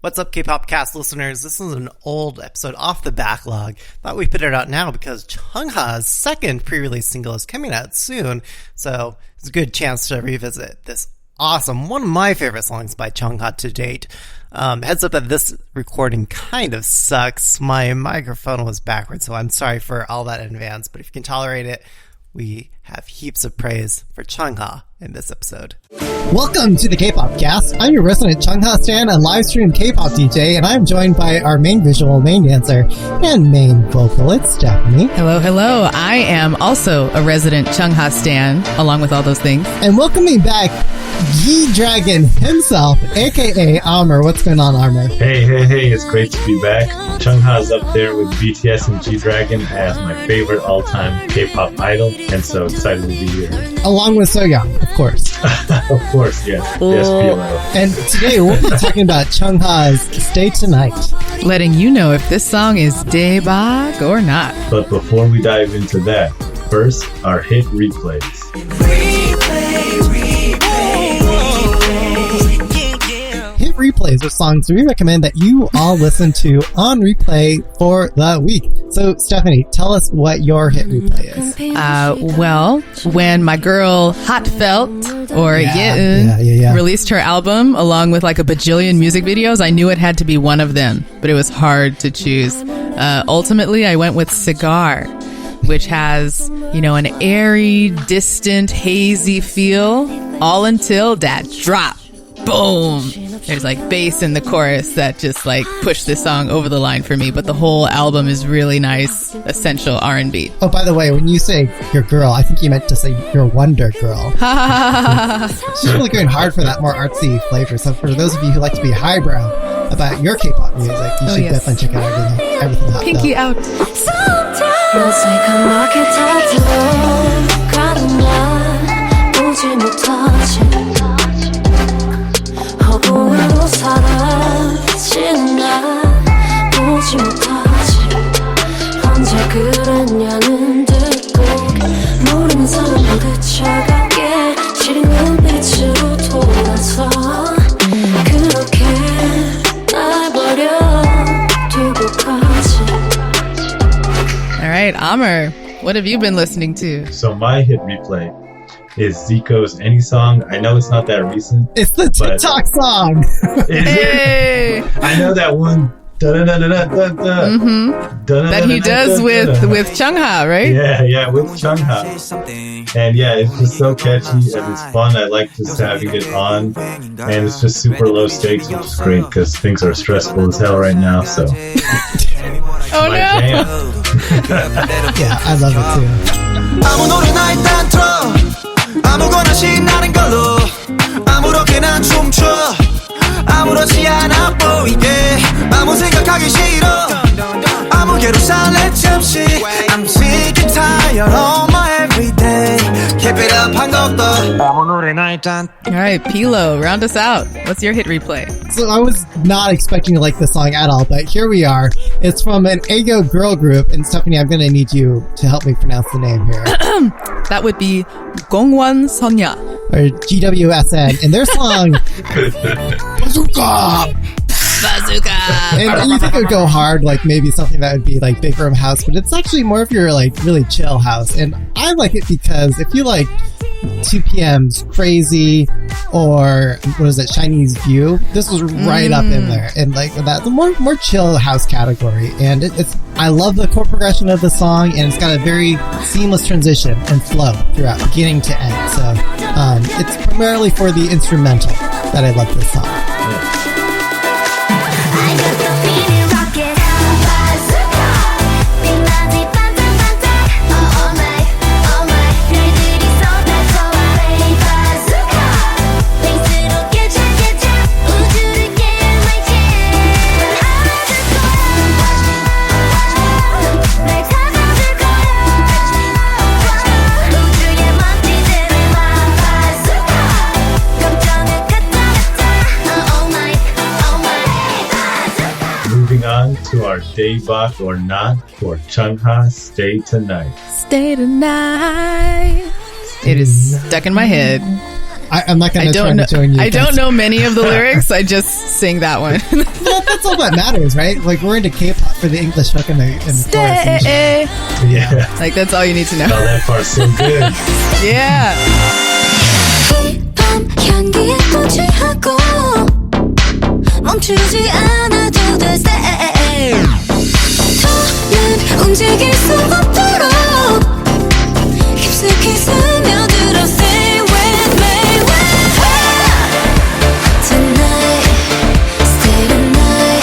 What's up, Kpopcast listeners? This is an old episode off the backlog. Thought we'd put it out now because Chungha's second pre-release single is coming out soon, so it's a good chance to revisit this awesome, one of my favorite songs by Chungha to date. Heads up that this recording kind of sucks. My microphone was backwards, so I'm sorry for all that in advance, but if you can tolerate it, we have heaps of praise for Chungha in this episode. Welcome to the Kpopcast. I'm your resident Chungha stan and live stream K-pop DJ, and I'm joined by our main visual, main dancer, and main vocalist, Stephanie. Hello, hello. I am also a resident Chungha stan, along with all those things. And welcoming back G-Dragon himself, aka Amr. What's going on, Amr? Hey, it's great to be back. Chungha's up there with BTS and G-Dragon as my favorite all-time K-pop idol, and so excited to be here. Along with Soyoung, of course. Of course, yes. Yes, PLO. And today we'll be talking about Chungha's Stay Tonight. Letting you know if this song is daebak or not. But before we dive into that, first, our hit replays. Hit replays are songs we recommend that you all listen to on replay for the week. So, Stephanie, tell us what your hit replay is. Well, when my girl Hot Felt or Yeun released her album along with like a bajillion music videos, I knew it had to be one of them, but it was hard to choose. Ultimately, I went with Cigar, which has, you know, an airy, distant, hazy feel, all until that drop. Boom! There's like bass in the chorus that just like pushed this song over the line for me, but the whole album is really nice, essential R&B. Oh, by the way, when you say your girl, I think you meant to say your Wonder Girl. She's really going hard for that more artsy flavor. So for those of you who like to be highbrow about your K-pop music, you should definitely check out everything Hot Pinky out. 허공으로 사라진 나 보지 못하지 언제 그랬냐는 듯도 모르는 사람을 그쳐가게 시린 눈빛으로 돌아서 그렇게 날 버려두고 가지. Alright, Amr, what have you been listening to? So my hit replay is Zico's Any Song. I know it's not that recent. It's the TikTok song. Hey! I know that one. That he does with Chungha, right? Yeah, with Chungha. And yeah, it's just so catchy and it's fun. I like just having it on. And it's just super low stakes, which is great because things are stressful as hell right now. So. Oh no! Yeah, I love it too. 아무거나 신나는 걸로 아무렇게나 춤춰 아무렇지 않아 보이게 아무 생각하기 싫어 아무개로 살래 잠시 I'm sick and tired of my everyday Keep it up 한 것도 아무 노래나 일단. Alright, Pilo, round us out. What's your hit replay? So I was not expecting to like this song at all, but here we are. It's from an Ago girl group, and Stephanie, I'm going to need you to help me pronounce the name here. That would be Gongwon Sonya. Or GWSN, and their song Bazooka! And you think it would go hard, like maybe something that would be like big room house, but it's actually more of your like really chill house. And I like it because if you like 2 PM's Crazy or what is it, Chinese View, this was right up in there, and like that the more chill house category. And it's I love the chord progression of the song, and it's got a very seamless transition and flow throughout beginning to end. So it's primarily for the instrumental that I love this song. To our daebak or not for Chungha Stay Tonight. Stay Tonight. It is stuck in my head. I'm not going to try to join you. I don't know many of the lyrics. I just sing that one. That's all that matters, right? Like, we're into K-pop for the English hook and the chorus. Yeah. Like, that's all you need to know. Oh, that part's so good. Yeah. 멈추지 않아도 돼 더는 움직일 수 없도록 깊숙이 스며들어 Stay with me Tonight Stay tonight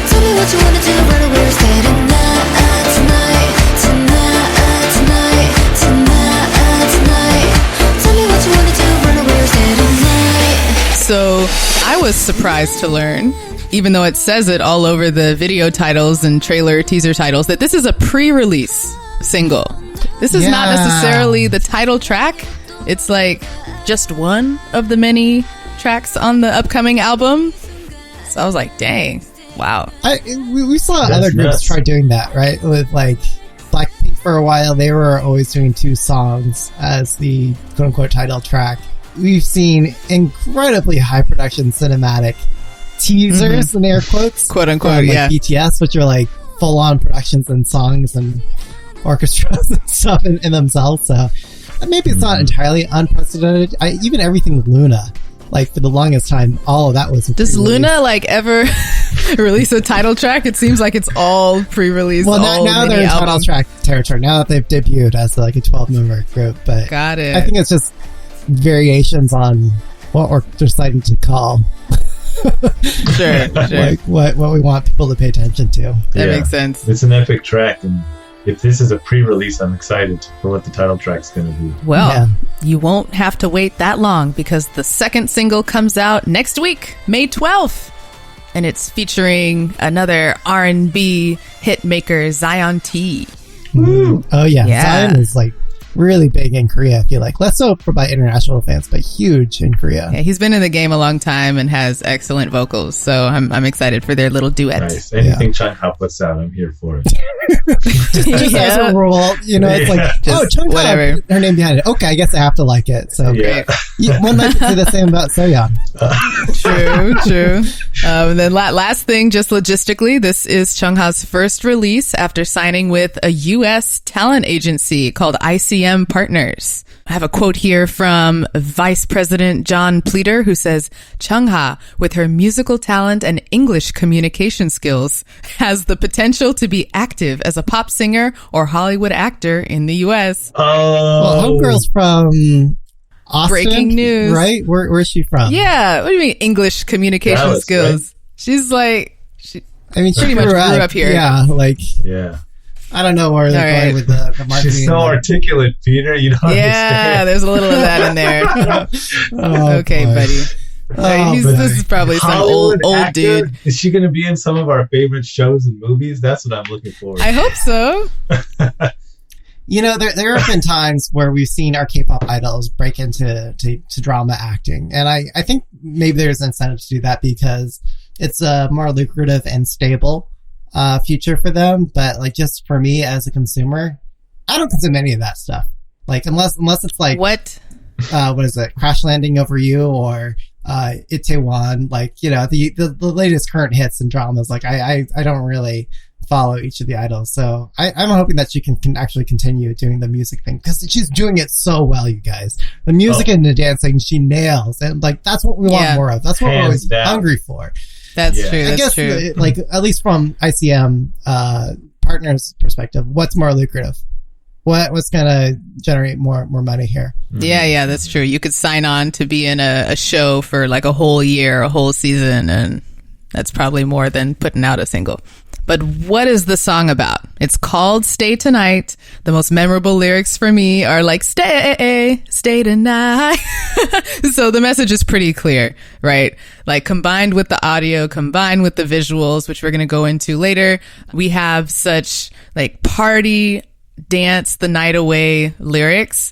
Tell me what you wanna do Run away or stay tonight Tonight Tonight Tonight Tonight Tonight Tell me what you wanna do Run away or stay tonight. So I was surprised to learn, even though it says it all over the video titles and trailer teaser titles, that this is a pre-release single. This is not necessarily the title track. It's like just one of the many tracks on the upcoming album. So I was like, dang, wow. We saw other groups try doing that, right? With like Blackpink for a while, they were always doing 2 songs as the quote-unquote title track. We've seen incredibly high production cinematic teasers in air quotes, quote unquote, like BTS, which are like full on productions and songs and orchestras and stuff in themselves. So maybe it's not entirely unprecedented. Even everything with Luna, like for the longest time, all of that was. Does Luna like ever release a title track? It seems like it's all pre-release. Well, now they're in title track territory. Now that they've debuted as like a 12-member group, but got it. I think it's just variations on what we're deciding to call sure. like what we want people to pay attention to. That makes sense. It's an epic track, and if this is a pre-release, I'm excited for what the title track's going to be. Well, you won't have to wait that long because the second single comes out next week, May 12th, and it's featuring another R&B hit maker, Zion T. Oh yeah, Zion is like really big in Korea, I feel like. Less so by international fans, but huge in Korea. Yeah, he's been in the game a long time and has excellent vocals, so I'm excited for their little duet. Nice. Anything Chung puts out, I'm here for it. just as a rule, you know, it's like, Chung whatever. Her name behind it. Okay, I guess I have to like it. So one might say the same about Soyeon. True. And then last thing, just logistically, this is Chungha's first release after signing with a U.S. talent agency called ICM Partners. I have a quote here from Vice President John Pleater, who says, Chungha, with her musical talent and English communication skills, has the potential to be active as a pop singer or Hollywood actor in the U.S. Well, homegirl's from Austin. Breaking news. Right? Where's she from? Yeah. What do you mean English communication Dallas, skills? right? She's like, she pretty much grew up here. Yeah, like... Yeah. I don't know where they're going with the marketing. She's so articulate, Peter. You don't understand. Yeah, there's a little of that in there. Okay, buddy. This is probably some old dude. Is she going to be in some of our favorite shows and movies? That's what I'm looking for. I hope so. You know, there have been times where we've seen our K-pop idols break into drama acting. And I think maybe there's an incentive to do that because it's a more lucrative and stable future for them. But like, just for me as a consumer, I don't consume any of that stuff. Like, unless it's like, what is it? Crash Landing Over You or Itaewon, like, you know, the latest current hits and dramas. Like, I don't really follow each of the idols. So I'm hoping that she can actually continue doing the music thing because she's doing it so well, you guys. The music and the dancing, she nails. And like, that's what we want more of. That's what we're always hungry for. That's true. I guess, like, at least from ICM partners' perspective, what's more lucrative? What's going to generate more money here? Yeah, that's true. You could sign on to be in a show for like a whole year, a whole season, and that's probably more than putting out a single. But what is the song about? It's called Stay Tonight. The most memorable lyrics for me are like, stay tonight. So the message is pretty clear, right? Like, combined with the audio, combined with the visuals, which we're going to go into later, we have such like party, dance the night away lyrics.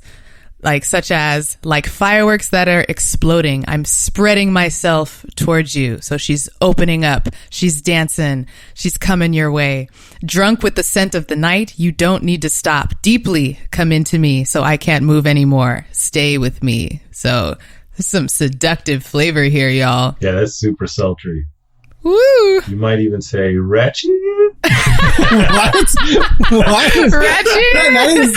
like such as like fireworks that are exploding. I'm spreading myself towards you. So she's opening up. She's dancing. She's coming your way. Drunk with the scent of the night. You don't need to stop. Deeply come into me so I can't move anymore. Stay with me. So there's some seductive flavor here, y'all. Yeah, that's super sultry. Woo! You might even say ratchet. What? Ratchet? That is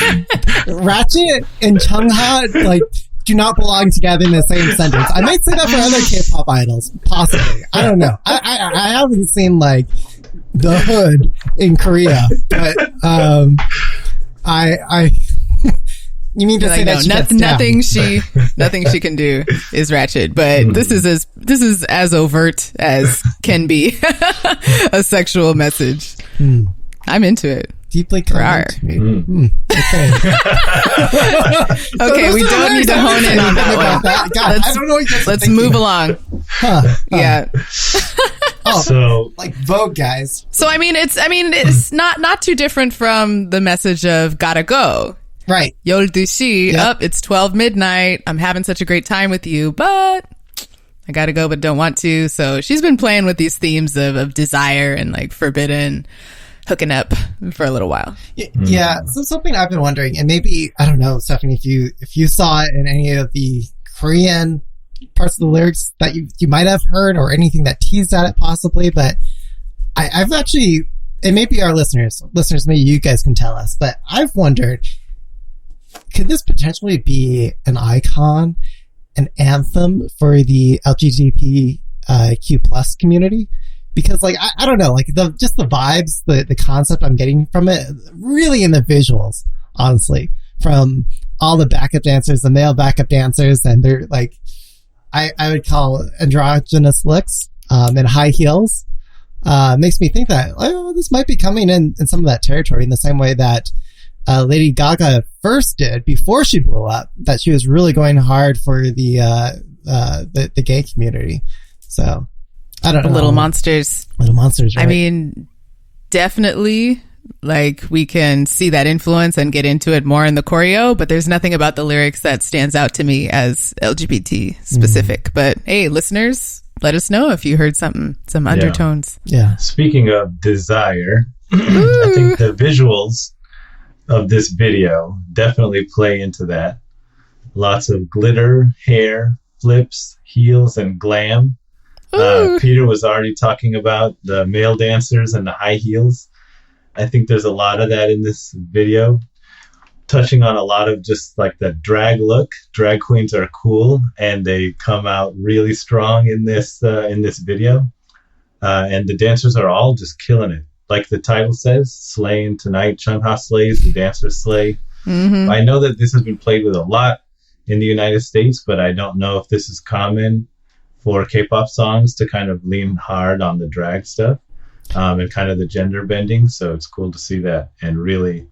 Ratchet and Chungha like do not belong together in the same sentence. I might say that for other K-pop idols, possibly. I don't know. I haven't seen like the Hood in Korea, but I you mean to say that nothing she can do is ratchet, but this is as overt as can be a sexual message. I'm into it. Deeply committed to me. Okay. Okay, we don't need to hone in on that one. God, I don't know what let's move along. Yeah. Oh, so like Vogue, guys. So I mean, it's not too different from the message of gotta go. Right. Yoldushi, up, it's 12 midnight. I'm having such a great time with you, but I gotta go, but don't want to. So she's been playing with these themes of desire and like forbidden hooking up for a little while. Yeah. So something I've been wondering, and maybe, I don't know, Stephanie, if you saw it in any of the Korean parts of the lyrics that you might have heard or anything that teased at it possibly, but I've actually, and maybe our listeners, maybe you guys can tell us, but I've wondered, could this potentially be an icon, an anthem for the LGBTQ plus community? Because like, I don't know, like just the vibes, the concept I'm getting from it, really in the visuals, honestly, from all the backup dancers, the male backup dancers, and they're like, I would call androgynous looks, and high heels, makes me think that, oh, this might be coming in some of that territory in the same way that Lady Gaga first did before she blew up, that she was really going hard for the gay community. So I don't know. Little monsters. Right? I mean, definitely like we can see that influence and get into it more in the choreo, but there's nothing about the lyrics that stands out to me as LGBT specific. But hey, listeners, let us know if you heard some undertones. Yeah. Speaking of desire, I think the visuals of this video definitely play into that. Lots of glitter, hair, flips, heels, and glam. Peter was already talking about the male dancers and the high heels. I think there's a lot of that in this video, touching on a lot of just like the drag look. Drag queens are cool, and they come out really strong in this video. And the dancers are all just killing it. Like the title says, slaying tonight. Chungha slays, the dancers slay. I know that this has been played with a lot in the United States, but I don't know if this is common for K-pop songs to kind of lean hard on the drag stuff, and kind of the gender bending. So it's cool to see that. And really,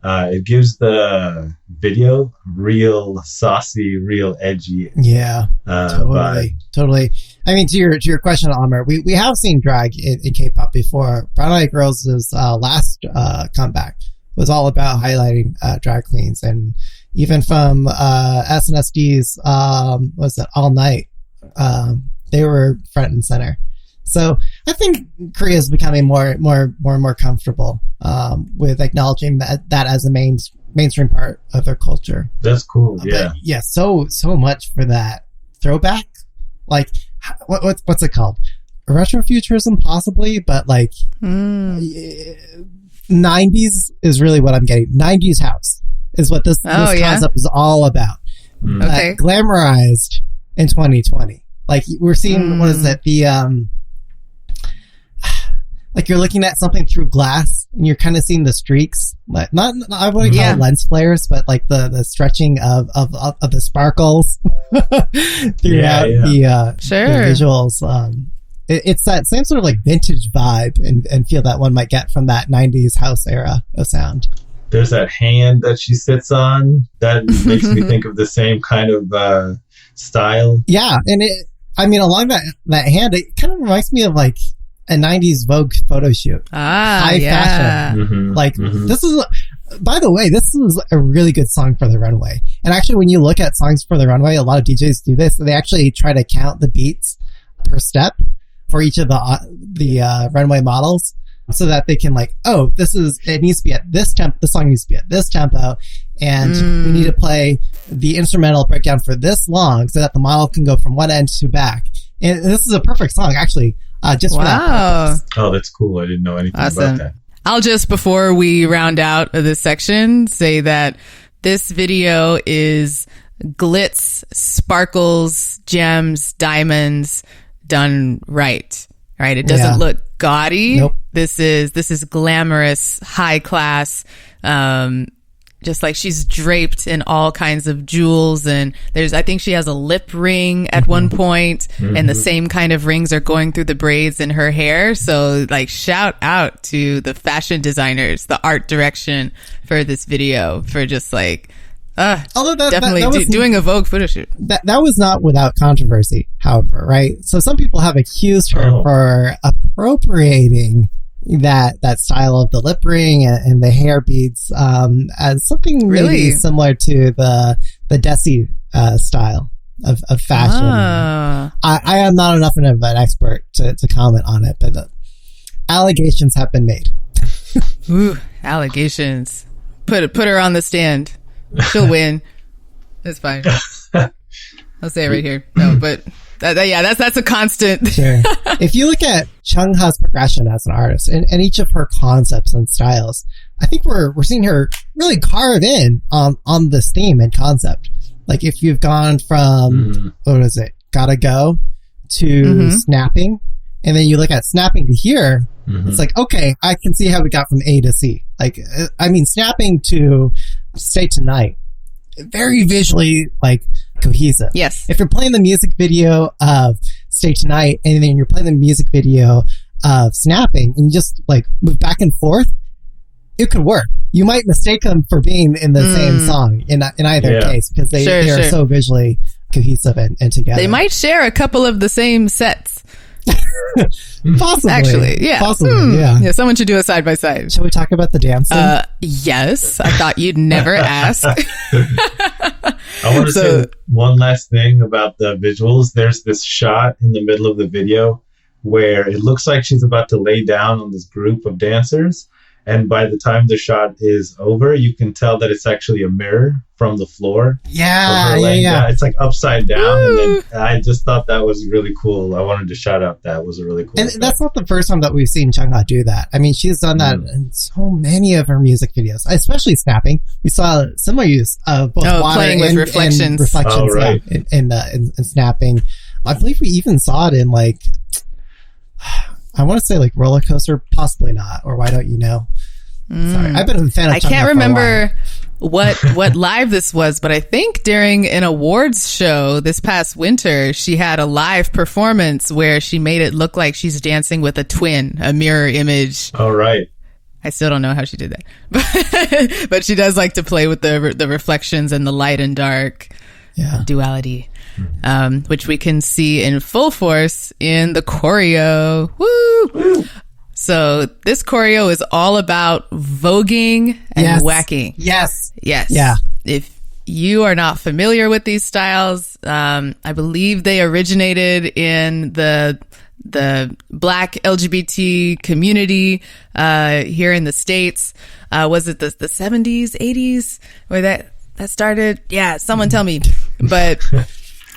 it gives the video real saucy, real edgy. Yeah, totally. I mean, to your question, Amr, we have seen drag in K-pop before. Brown Eyed Girls' last comeback was all about highlighting drag queens, and even from SNSD's All Night, they were front and center. So I think Korea is becoming more and more comfortable with acknowledging that as a mainstream part of their culture. That's cool. Yeah. But yeah. So much for that throwback. Like, what's it called? Retrofuturism, possibly, but like 90s is really what I'm getting. 90s house is what this concept is all about. Okay. Glamorized in 2020. Like we're seeing, what is it? Like you're looking at something through glass and you're kind of seeing the streaks, like not I wouldn't call it lens flares, but like the stretching of the sparkles throughout the visuals. It's that same sort of like vintage vibe and feel that one might get from that 90s house era of sound. There's that hand that she sits on that makes me think of the same kind of style. Yeah, and along that hand, it kind of reminds me of like a 90s Vogue photo shoot. High fashion. This is By the way, this was a really good song for the runway. And actually, when you look at songs for the runway, a lot of DJs do this. They actually try to count the beats per step for each of the runway models, so that they can like, oh, it needs to be at this tempo. The song needs to be at this tempo, and we need to play the instrumental breakdown for this long, so that the model can go from one end to back. And this is a perfect song, actually, just for that purpose. Oh, that's cool. I didn't know anything about that. I'll just, before we round out this section, say that this video is glitz, sparkles, gems, diamonds done right. Right? It doesn't look gaudy. Nope. This is glamorous, high class. Just like she's draped in all kinds of jewels, and I think she has a lip ring at one point, and the same kind of rings are going through the braids in her hair. So like, shout out to the fashion designers, the art direction for this video, for just like, definitely doing a Vogue photo shoot. That was not without controversy, however, right? So some people have accused her for appropriating that style of the lip ring and the hair beads as something really similar to the Desi style of fashion. I am not enough of an expert to comment on it, but the allegations have been made. Ooh, allegations. Put her on the stand. She'll win. It's fine. I'll say it right here. No, but that's a constant. Sure. If you look at Chung Ha's progression as an artist and each of her concepts and styles, I think we're seeing her really carve in on this theme and concept. Like if you've gone from what was it, Gotta Go to Snapping, and then you look at Snapping to here, it's like, okay, I can see how we got from A to C. Like, I mean, Snapping to Stay Tonight, very visually like cohesive. Yes. If you're playing the music video of Stay Tonight and then you're playing the music video of Snapping and you just like move back and forth, it could work. You might mistake them for being in the same song in either case, because they are so visually cohesive and together. They might share a couple of the same sets. Possibly. Actually, yeah. Possibly, yeah. Yeah, someone should do a side by side. Shall we talk about the dancing? Yes. I thought you'd never ask. I want to say one last thing about the visuals. There's this shot in the middle of the video where it looks like she's about to lay down on this group of dancers. And by the time the shot is over, you can tell that it's actually a mirror from the floor. Yeah. It's like upside down. And then I just thought that was really cool. I wanted to shout out that was a really cool And effect. that's not the first time that we've seen Chung Ha do that. I mean, she's done that in so many of her music videos, especially Snapping. We saw similar use of both water playing with reflections. In Snapping. I believe we even saw it in like, I want to say like Roller Coaster, possibly not, or Why Don't You Know? Sorry, I've been a fan of I can't remember what live this was, but I think during an awards show this past winter, she had a live performance where she made it look like she's dancing with a twin, a mirror image. Oh, right. I still don't know how she did that, but she does like to play with the reflections and the light and dark duality, which we can see in full force in the choreo. Woo! So this choreo is all about voguing and whacking. Yes. Yeah. If you are not familiar with these styles, I believe they originated in the Black LGBT community here in the States. Was it the 70s, 80s where that started? Yeah, someone tell me. But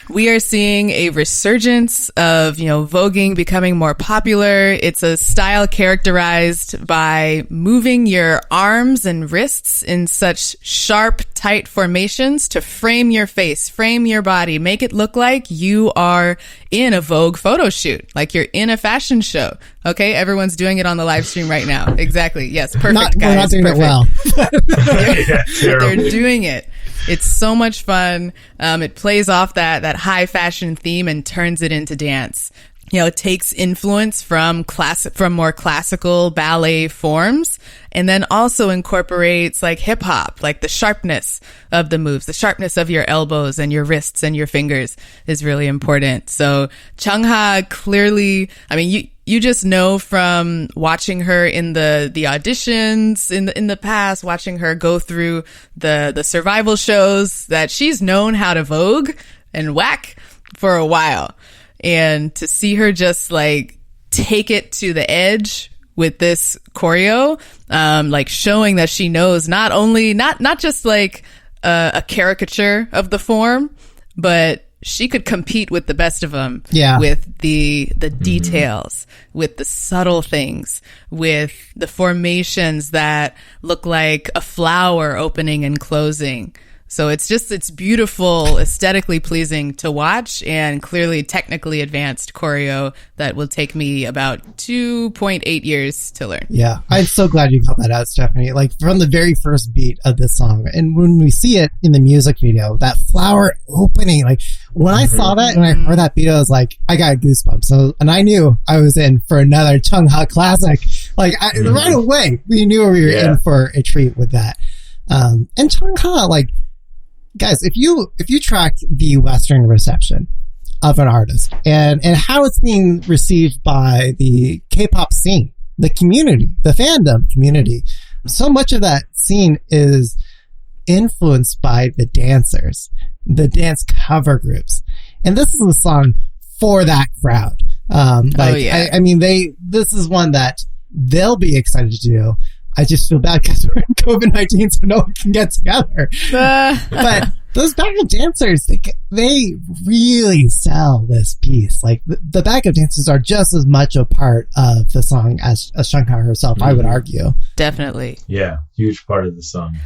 we are seeing a resurgence of, voguing becoming more popular. It's a style characterized by moving your arms and wrists in such sharp, tight formations to frame your face, frame your body, make it look like you are in a Vogue photo shoot, like you're in a fashion show. Okay, everyone's doing it on the live stream right now. Exactly. Yes, perfect, guys. We're not doing it well. They're doing it. It's so much fun. It plays off that high fashion theme and turns it into dance. it takes influence from more classical ballet forms, and then also incorporates like hip hop, like the sharpness of the moves, the sharpness of your elbows and your wrists and your fingers is really important. So Chung-ha clearly, I mean, you just know from watching her in the auditions in the past, watching her go through the survival shows, that she's known how to vogue and whack for a while. And to see her just like take it to the edge with this choreo, like showing that she knows not just like a caricature of the form, but she could compete with the best of them. Yeah. With the details, with the subtle things, with the formations that look like a flower opening and closing. So it's beautiful, aesthetically pleasing to watch, and clearly technically advanced choreo that will take me about 2.8 years to learn. Yeah, I'm so glad you called that out, Stephanie. Like from the very first beat of this song, and when we see it in the music video, that flower opening, like when I saw that and I heard that beat, I was like, I got goosebumps. So, and I knew I was in for another Chung-ha classic. Like right away, we knew we were in for a treat with that. And Chung-ha, like, guys, if you track the Western reception of an artist and how it's being received by the K-pop scene, the community, the fandom community, so much of that scene is influenced by the dancers, the dance cover groups. And this is a song for that crowd. I mean, this is one that they'll be excited to do. I just feel bad because we're in COVID-19, so no one can get together. But those backup dancers, they really sell this piece. Like the backup dancers are just as much a part of the song as Chung-ha herself, I would argue. Definitely. Yeah, huge part of the song.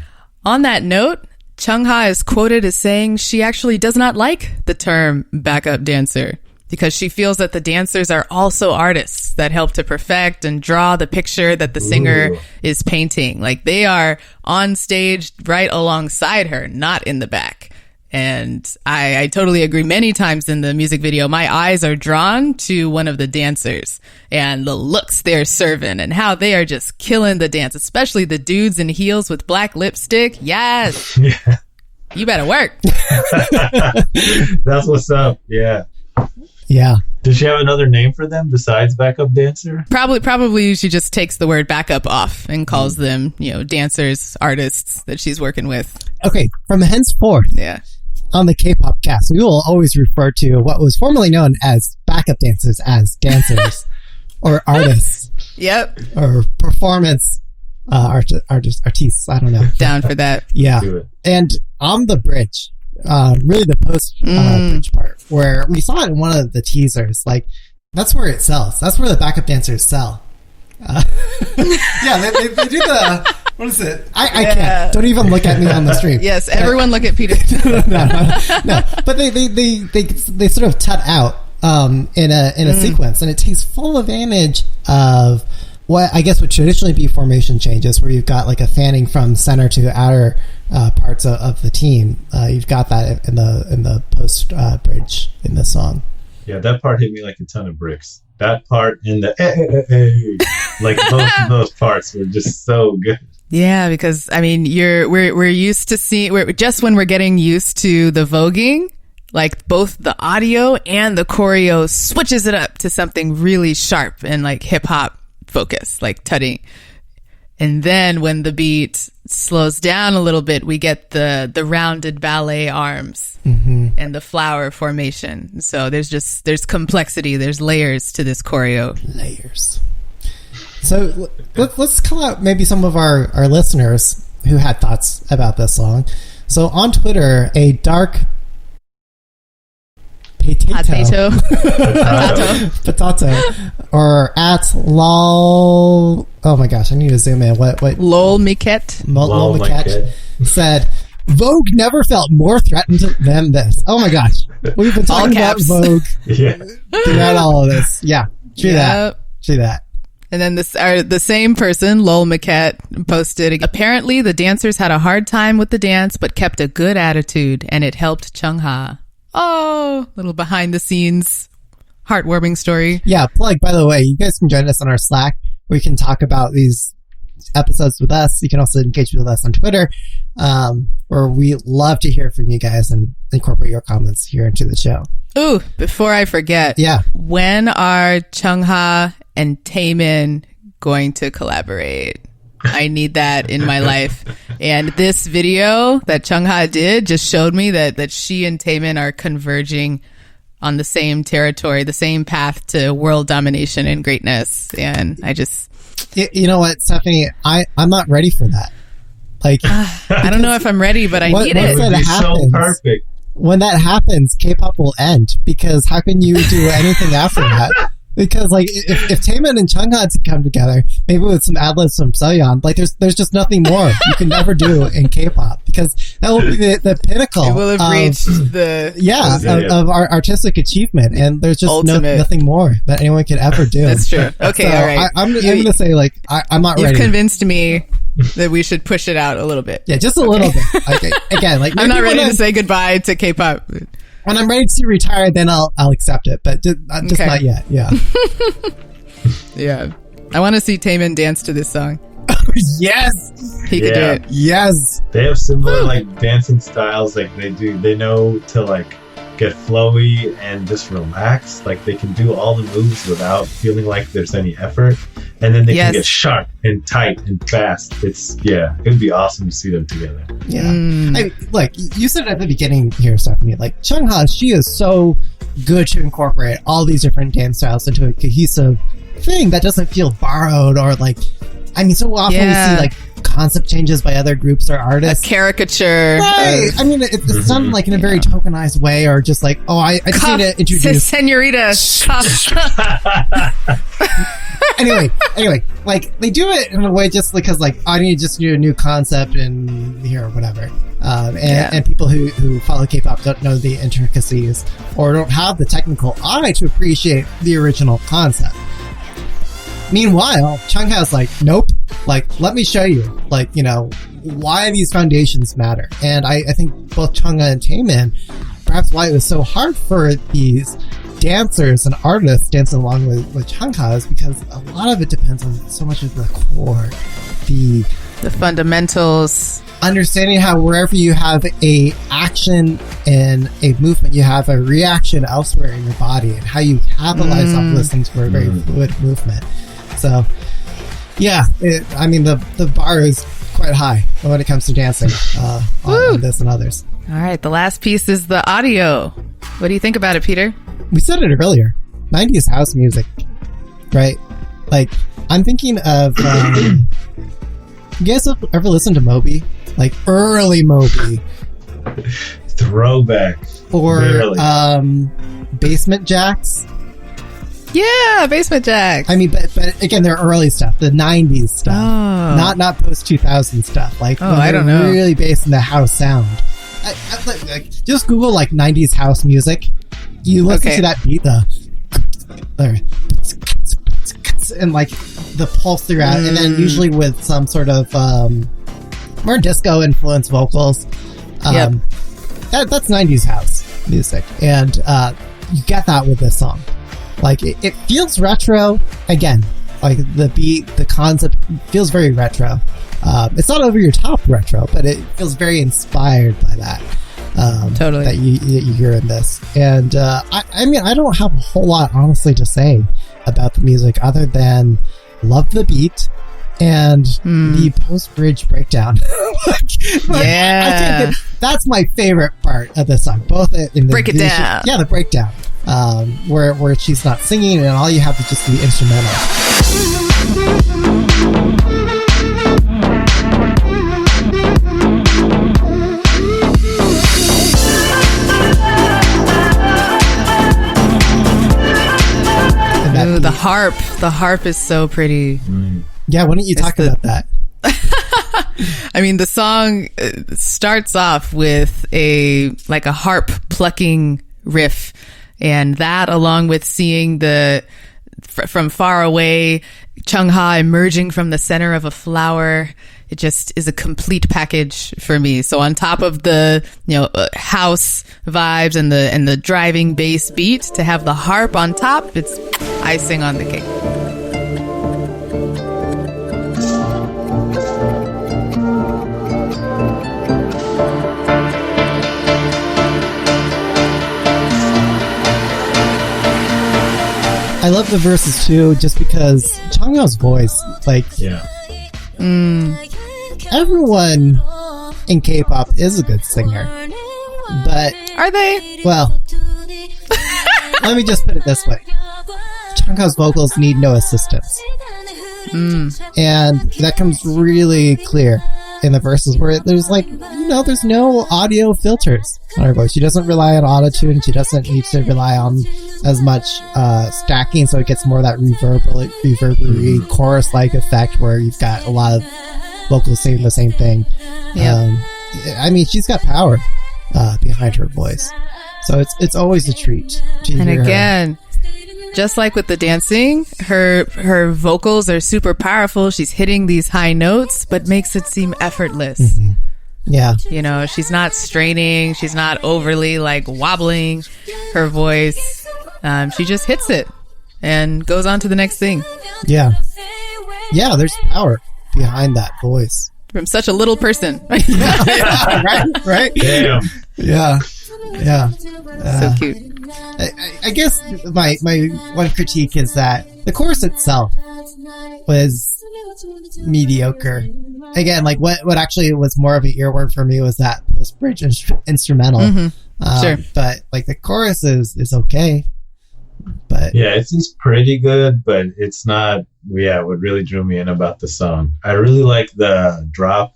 On that note, Chung-ha is quoted as saying she actually does not like the term backup dancer, because she feels that the dancers are also artists that help to perfect and draw the picture that the singer is painting. Like they are on stage right alongside her, not in the back. And I totally agree. Many times in the music video, my eyes are drawn to one of the dancers and the looks they're serving and how they are just killing the dance, especially the dudes in heels with black lipstick. Yes. Yeah. You better work. That's what's up. Yeah. Yeah. Does she have another name for them besides backup dancer? Probably she just takes the word backup off and calls them, dancers, artists that she's working with. Okay, from henceforth, on the Kpopcast, we will always refer to what was formerly known as backup dancers as dancers or artists. Yep. Or performance artists. I don't know. Down for that. Yeah. And on the bridge, really the post bridge part, where we saw it in one of the teasers, like that's where it sells. That's where the backup dancers sell. Yeah, they do the, what is it? I can't. Don't even look at me on the stream. Yes, everyone look at Peter. no. But they sort of tut out in a sequence, and it takes full advantage of what I guess would traditionally be formation changes, where you've got like a fanning from center to outer parts of the team. You've got that in the post bridge in the song. Yeah, that part hit me like a ton of bricks. That part and the like both of those parts were just so good. Yeah, because I mean, we're used to seeing, when we're getting used to the voguing, like both the audio and the choreo switches it up to something really sharp and like hip hop focus, like tutting. And then when the beat slows down a little bit, we get the rounded ballet arms and the flower formation. So there's complexity, there's layers to this choreo. Layers. So let's call out maybe some of our listeners who had thoughts about this song. So on Twitter, a dark potato or at lol, oh my gosh, I need to zoom in. What lol Miquette said, Vogue never felt more threatened than this. Oh my gosh, we've been talking about Vogue throughout all of this. Yeah, true that. And then the same person, lol Miquette, posted, apparently the dancers had a hard time with the dance but kept a good attitude and it helped Chung-ha. Oh, little behind the scenes heartwarming story. Yeah, plug, by the way, you guys can join us on our Slack where you can talk about these episodes with us. You can also engage with us on Twitter, where we love to hear from you guys and incorporate your comments here into the show. Ooh, before I forget. Yeah. When are Chung-ha and Taemin going to collaborate? I need that in my life. And this video that Chung-ha did just showed me that she and Taemin are converging on the same territory, the same path to world domination and greatness. And I just... You know what, Stephanie? I'm not ready for that. Like, I don't know if I'm ready, but I need it. It would be so perfect. When that happens, K-pop will end, because how can you do anything after that? Because like if Taemin and Chung-ha come together, maybe with some ad-libs from Seoyeon, like there's just nothing more you can never do in K-pop, because that will be the pinnacle. It will have reached the of our artistic achievement, and there's just nothing more that anyone could ever do. That's true. Okay, so all right. I'm going to say like I'm not ready. You've convinced me that we should push it out a little bit. Yeah, just a little bit. Okay. Again, like I'm not ready to say goodbye to K-pop. When I'm ready to retire, then I'll accept it, but just not yet. Yeah. Yeah. I want to see Taemin dance to this song. Yes. He could do it. Yes. They have similar like dancing styles. Like they know to like get flowy and just relax. Like they can do all the moves without feeling like there's any effort. And then they can get sharp and tight and fast. It would be awesome to see them together. Yeah. Look, you said at the beginning here, Stephanie, like Chung-ha, she is so good to incorporate all these different dance styles into a cohesive thing that doesn't feel borrowed or like, I mean, so often we see like concept changes by other groups or artists. A caricature. Right. I mean, it's done like in a very tokenized way, or just like, oh, I just need to introduce... Senorita. Anyway, like they do it in a way just because like I need to just do a new concept and here or whatever. And people who follow K-pop don't know the intricacies or don't have the technical eye to appreciate the original concept. Meanwhile, Chung-ha's like, nope, like, let me show you, like, you know, why these foundations matter. And I think both Chung-ha and Taemin, perhaps why it was so hard for these dancers and artists dancing along with Chung-ha is because a lot of it depends on so much of the core, the fundamentals. Understanding how wherever you have a action and a movement, you have a reaction elsewhere in your body, and how you capitalize off those things for a very fluid movement. So, yeah, I mean, the bar is quite high when it comes to dancing on this and others. All right, the last piece is the audio. What do you think about it, Peter? We said it earlier. 90s house music, right? Like, I'm thinking of... you guys ever listen to Moby? Like, early Moby. Throwback. Or Basement Jacks. Yeah, Basement Jacks. I mean, but again, they're early stuff, the 90s stuff, not post 2000 stuff. Like, I don't know, really based in the house sound. Just Google like 90s house music. You listen to that beat, and like the pulse throughout, and then usually with some sort of more disco influenced vocals. That's 90s house music, and you get that with this song. Like, it feels retro, again, like the beat, the concept feels very retro. It's not over your top retro, but it feels very inspired by that. Totally. That you hear in this. And I mean, I don't have a whole lot, honestly, to say about the music other than love the beat and the post-bridge breakdown. Yeah. That's my favorite part of this song. Both in the break it down. Yeah, the breakdown. Where she's not singing and all you have is just the instrumental. Ooh, the harp is so pretty. Yeah, why don't you talk about that? I mean, the song starts off with a harp plucking riff, and that, along with seeing the from far away, Chung Ha emerging from the center of a flower. It just is a complete package for me. So on top of the, house vibes and the driving bass beat, to have the harp on top, it's icing on the cake. I love the verses too, just because Chung Ha's voice, everyone in K-pop is a good singer, but are they? Well, let me just put it this way: Chung Ha's vocals need no assistance, and that comes really clear in the verses where there's there's no audio filters on her voice. She doesn't rely on autotune. She doesn't need to rely on as much stacking, so it gets more of that reverberary chorus-like effect where you've got a lot of vocals saying the same thing. Yeah. She's got power behind her voice, so it's always a treat to and hear again her. Just like with the dancing, her vocals are super powerful. She's hitting these high notes, but makes it seem effortless. Mm-hmm. Yeah. She's not straining. She's not overly wobbling her voice. She just hits it and goes on to the next thing. Yeah. Yeah, there's power behind that voice. From such a little person. Right? Damn. Yeah. So cute. I guess my one critique is that the chorus itself was mediocre. Again, what actually was more of an earworm for me was that post-bridge instrumental. Mm-hmm. Sure. But the chorus is okay. But yeah, it's pretty good, but it's not. What really drew me in about the song, I really like the drop,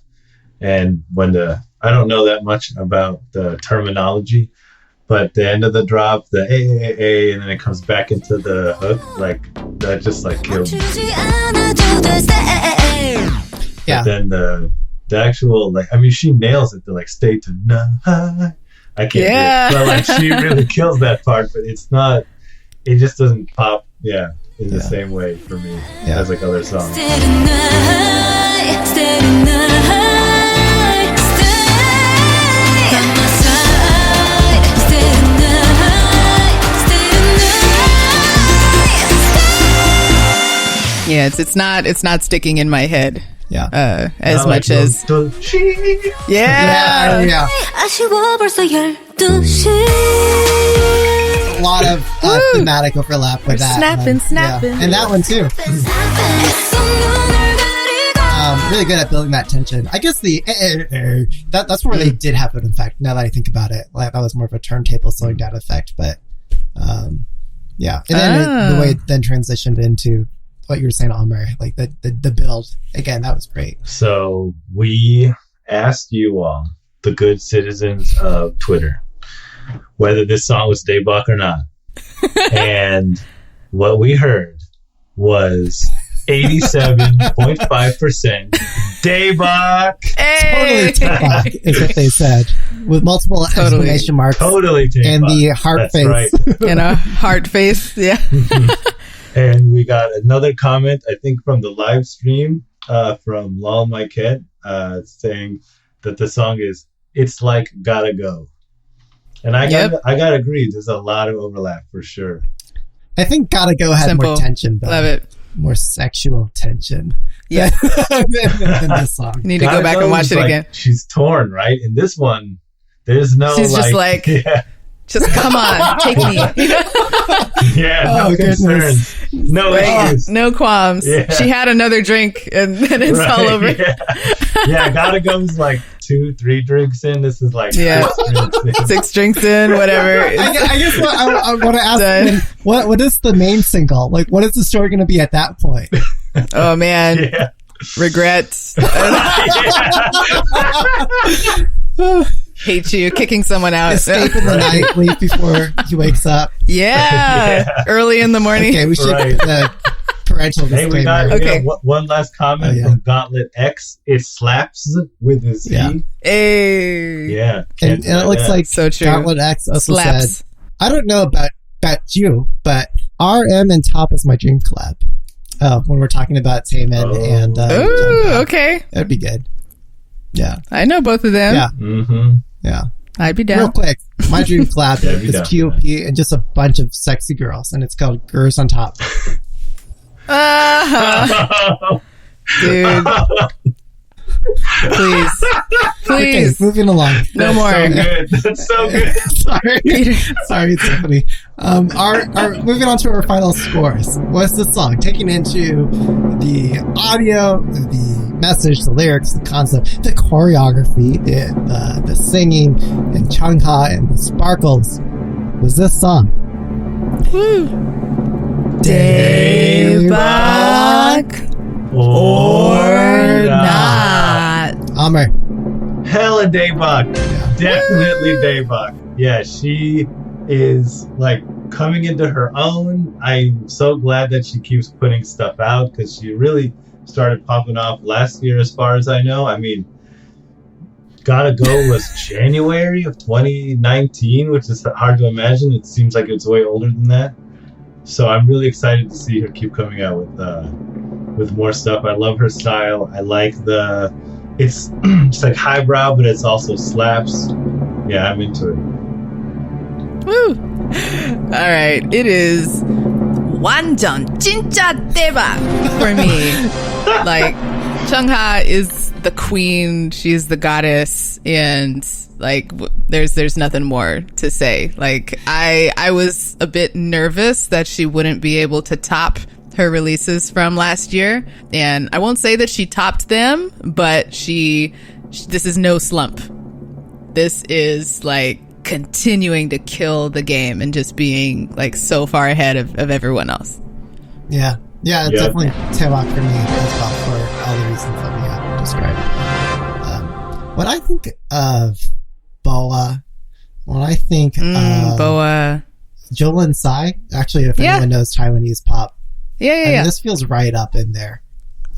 and I don't know that much about the terminology, but the end of the drop, the A, and then it comes back into the hook, that just killed me. Yeah. But then the actual she nails it to stay tonight. I can't do it. But she really kills that part, but it's not. It just doesn't pop, in the same way for me as other songs. Yeah, it's not sticking in my head. Yeah. As much as Yeah. A lot of thematic overlap with that. Snapping. And that one too. Really good at building that tension. I guess that's where they did have an effect. Now that I think about it, that was more of a turntable slowing down effect. But yeah, and then the way it then transitioned into what you were saying, Amr, the build again, that was great. So we asked you all, the good citizens of Twitter, whether this song was Daebak or not. And what we heard was 87.5% Daebak. Hey! Totally Daebak is what they said. With multiple exclamation marks. Totally Daebak. And the heart face. Right. And a heart face, yeah. And we got another comment, I think from the live stream, from Lal My Kid, saying that the song is It's Like Gotta Go. And I gotta agree, there's a lot of overlap for sure. I think Gotta Go had Simple. more tension, though. Love it. More sexual tension. Yeah. than this song. You need to go back and watch it again. She's torn, right? In this one, there's no She's just just come on, take me. No concerns. No issues. No qualms. Yeah. She had another drink and then it's all over. Yeah, Gotta Go's 2-3 drinks in. This is 6 drinks in, whatever. I guess I want to ask then, what is the main single? What is the story going to be at that point? Oh man, regrets. Hate you, kicking someone out. Escape in the night, leave before he wakes up. Yeah. Early in the morning. Okay, we should the parental disclaimer. We got one last comment from Gauntlet X. It slaps with his Z. Hey. Yeah. And it looks like so true. Gauntlet X also Slaps. said, I don't know about you, but RM and Top is my dream collab. Oh, when we're talking about Taemin and Ooh, okay. That'd be good. Yeah. I know both of them. Yeah. Mm-hmm. Yeah. I'd be down. Real quick, my dream collab is down. QOP and just a bunch of sexy girls, and it's called Girls on Top. Dude. Please. Okay, moving along. No more. So good. That's so good. Sorry, it's so funny. Our moving on to our final scores. What's the song? Taking into the audio, the message, the lyrics, the concept, the choreography, the singing, and Chung and the sparkles. Was this song? Daebak or not? Amr. Hella Daebak. Definitely Daebak. Yeah, she is like coming into her own. I'm so glad that she keeps putting stuff out because she really started popping off last year as far as I know. I mean, Gotta Go was January of 2019, which is hard to imagine. It seems like it's way older than that. So I'm really excited to see her keep coming out with more stuff. I love her style. I like it's like highbrow, but it's also slaps. Yeah, I'm into it. Woo! All right, it is 완전 진짜 대박 for me. Like, Chung is the queen, she's the goddess, and like there's nothing more to say. Like, I was a bit nervous that she wouldn't be able to top her releases from last year, and I won't say that she topped them, but this is no slump. This is like continuing to kill the game and just being like so far ahead of everyone else. Yeah, it's definitely Taewook for me as well for all the reasons that we have described. When I think of Boa, when I think of Boa, Jolin Sai, actually, if anyone knows Taiwanese pop, I mean, this feels right up in there.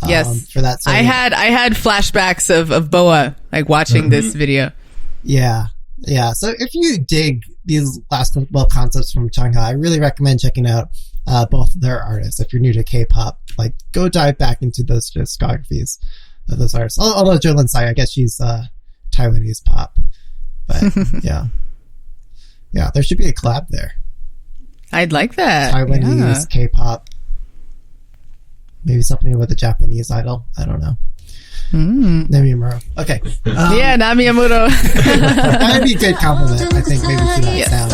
Yes, for that. I had flashbacks of Boa, like watching this video. Yeah. So if you dig these last couple concepts from Chung, I really recommend checking out both of their artists. If you're new to K-pop, like go dive back into those discographies of those artists. Although Jolin Sai, I guess she's Taiwanese pop, but yeah, there should be a collab there. I'd like that. Taiwanese K-pop, maybe something with a Japanese idol. I don't know. Namiyamuro. Okay. Namiyamuro. That'd be a good compliment, I think, maybe to that sound.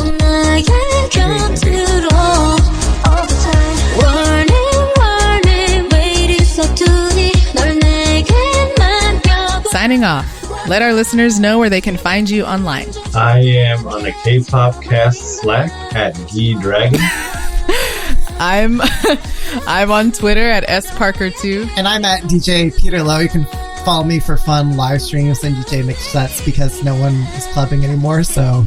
Signing off. Let our listeners know where they can find you online. I am on the Kpopcast Slack at GeeDragon. I'm on Twitter at sparker2. And I'm at DJ Peter Lowe. You can follow me for fun live streams and DJ mix sets because no one is clubbing anymore. So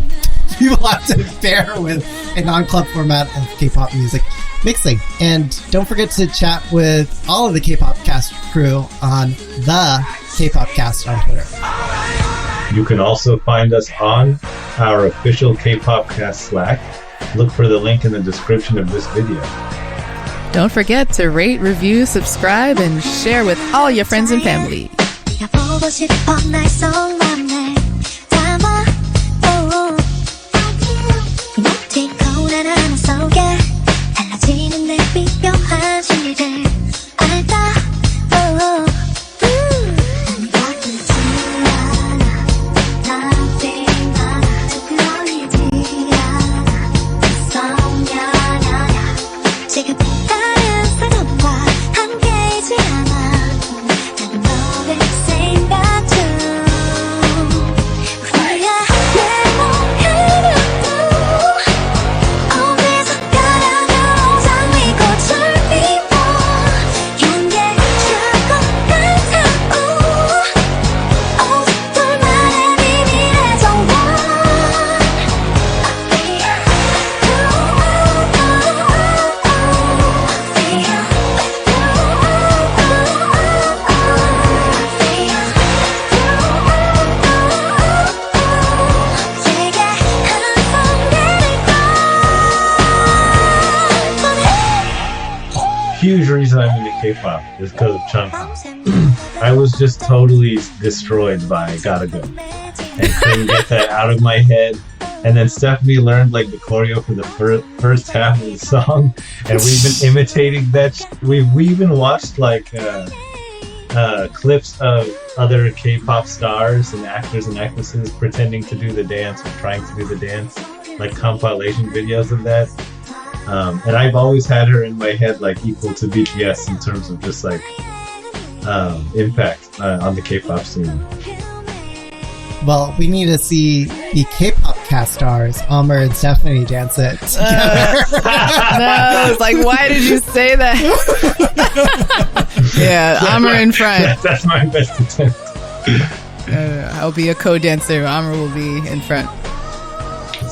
you will have to bear with a non-club format of K-pop music mixing. And don't forget to chat with all of the Kpopcast crew on the Kpopcast on Twitter. You can also find us on our official Kpopcast Slack. Look for the link in the description of this video. Don't forget to rate, review, subscribe, and share with all your friends and family. reason I'm into K-pop is because of Chung. I was just totally destroyed by Gotta Go and couldn't get that out of my head. And then Stephanie learned like the choreo for the first half of the song, and we've been imitating that. We even watched like clips of other K-pop stars and actors and actresses pretending to do the dance or trying to do the dance, like compilation videos of that. And I've always had her in my head like equal to BTS in terms of just like impact on the K-pop scene. Well, we need to see the Kpopcast stars, Amr and Stephanie, dance it together. No, it's like, why did you say that? Yeah, Amr in front. That's my best attempt. I'll be a co-dancer. Amr will be in front.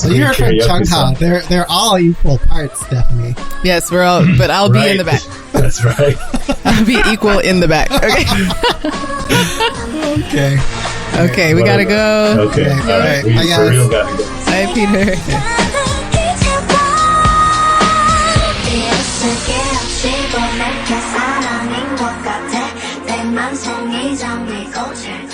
So you heard from Chung-ha. They're all equal parts, Stephanie. Yes, we're all, but I'll be in the back. That's right. I'll be equal in the back. Okay. Okay. Okay, we gotta go. Okay, all right. We for real gotta go. Bye, Peter. 내 맘속이 정리 꽃을